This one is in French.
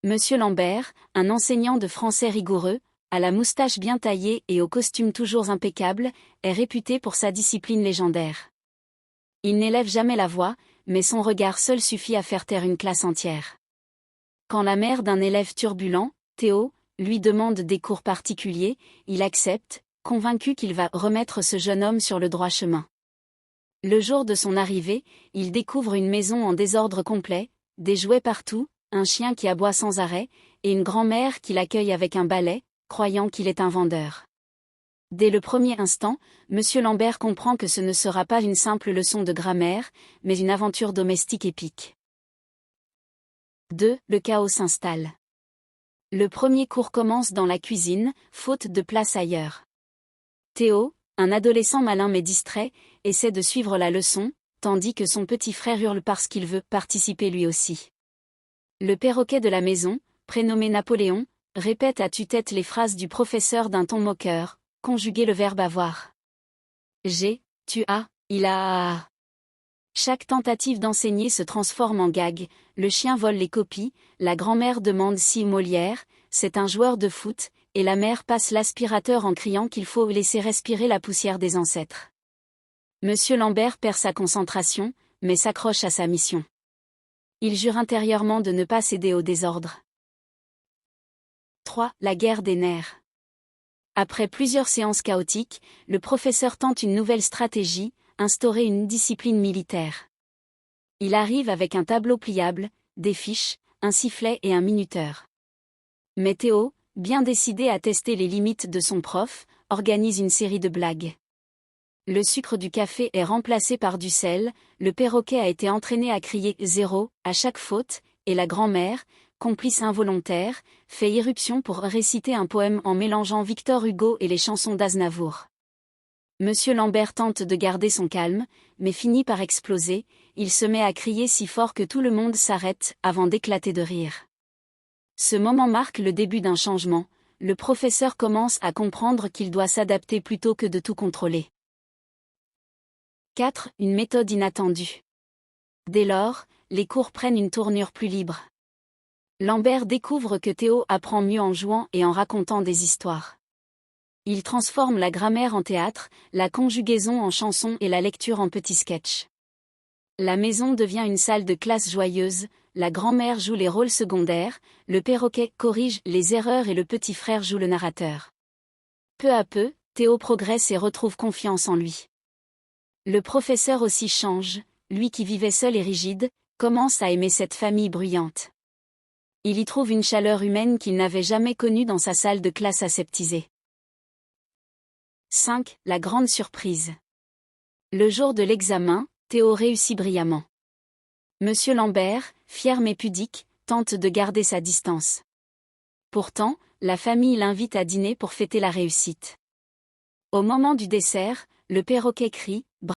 Monsieur Lambert, un enseignant de français rigoureux, à la moustache bien taillée et au costume toujours impeccable, est réputé pour sa discipline légendaire. Il n'élève jamais la voix, mais son regard seul suffit à faire taire une classe entière. Quand la mère d'un élève turbulent, Théo, lui demande des cours particuliers, il accepte, convaincu qu'il va remettre ce jeune homme sur le droit chemin. Le jour de son arrivée, il découvre une maison en désordre complet, des jouets partout, un chien qui aboie sans arrêt, et une grand-mère qui l'accueille avec un balai, croyant qu'il est un vendeur. Dès le premier instant, Monsieur Lambert comprend que ce ne sera pas une simple leçon de grammaire, mais une aventure domestique épique. 2. Le chaos s'installe. Le premier cours commence dans la cuisine, faute de place ailleurs. Théo, un adolescent malin mais distrait, essaie de suivre la leçon, tandis que son petit frère hurle parce qu'il veut participer lui aussi. Le perroquet de la maison, prénommé Napoléon, répète à tue-tête les phrases du professeur d'un ton moqueur, conjuguer le verbe avoir. J'ai, tu as, il a. Chaque tentative d'enseigner se transforme en gag, le chien vole les copies, la grand-mère demande si Molière, c'est un joueur de foot, et la mère passe l'aspirateur en criant qu'il faut laisser respirer la poussière des ancêtres. Monsieur Lambert perd sa concentration, mais s'accroche à sa mission. Il jure intérieurement de ne pas céder au désordre. 3. La guerre des nerfs. Après plusieurs séances chaotiques, le professeur tente une nouvelle stratégie, instaurer une discipline militaire. Il arrive avec un tableau pliable, des fiches, un sifflet et un minuteur. Mais Théo, bien décidé à tester les limites de son prof, organise une série de blagues. Le sucre du café est remplacé par du sel, le perroquet a été entraîné à crier « 0 » à chaque faute, et la grand-mère, complice involontaire, fait irruption pour réciter un poème en mélangeant Victor Hugo et les chansons d'Aznavour. Monsieur Lambert tente de garder son calme, mais finit par exploser, il se met à crier si fort que tout le monde s'arrête avant d'éclater de rire. Ce moment marque le début d'un changement, le professeur commence à comprendre qu'il doit s'adapter plutôt que de tout contrôler. 4. Une méthode inattendue. Dès lors, les cours prennent une tournure plus libre. Lambert découvre que Théo apprend mieux en jouant et en racontant des histoires. Il transforme la grammaire en théâtre, la conjugaison en chanson et la lecture en petits sketchs. La maison devient une salle de classe joyeuse, la grand-mère joue les rôles secondaires, le perroquet corrige les erreurs et le petit frère joue le narrateur. Peu à peu, Théo progresse et retrouve confiance en lui. Le professeur aussi change, lui qui vivait seul et rigide, commence à aimer cette famille bruyante. Il y trouve une chaleur humaine qu'il n'avait jamais connue dans sa salle de classe aseptisée. 5. La grande surprise. Le jour de l'examen, Théo réussit brillamment. Monsieur Lambert, fier mais pudique, tente de garder sa distance. Pourtant, la famille l'invite à dîner pour fêter la réussite. Au moment du dessert, le perroquet crie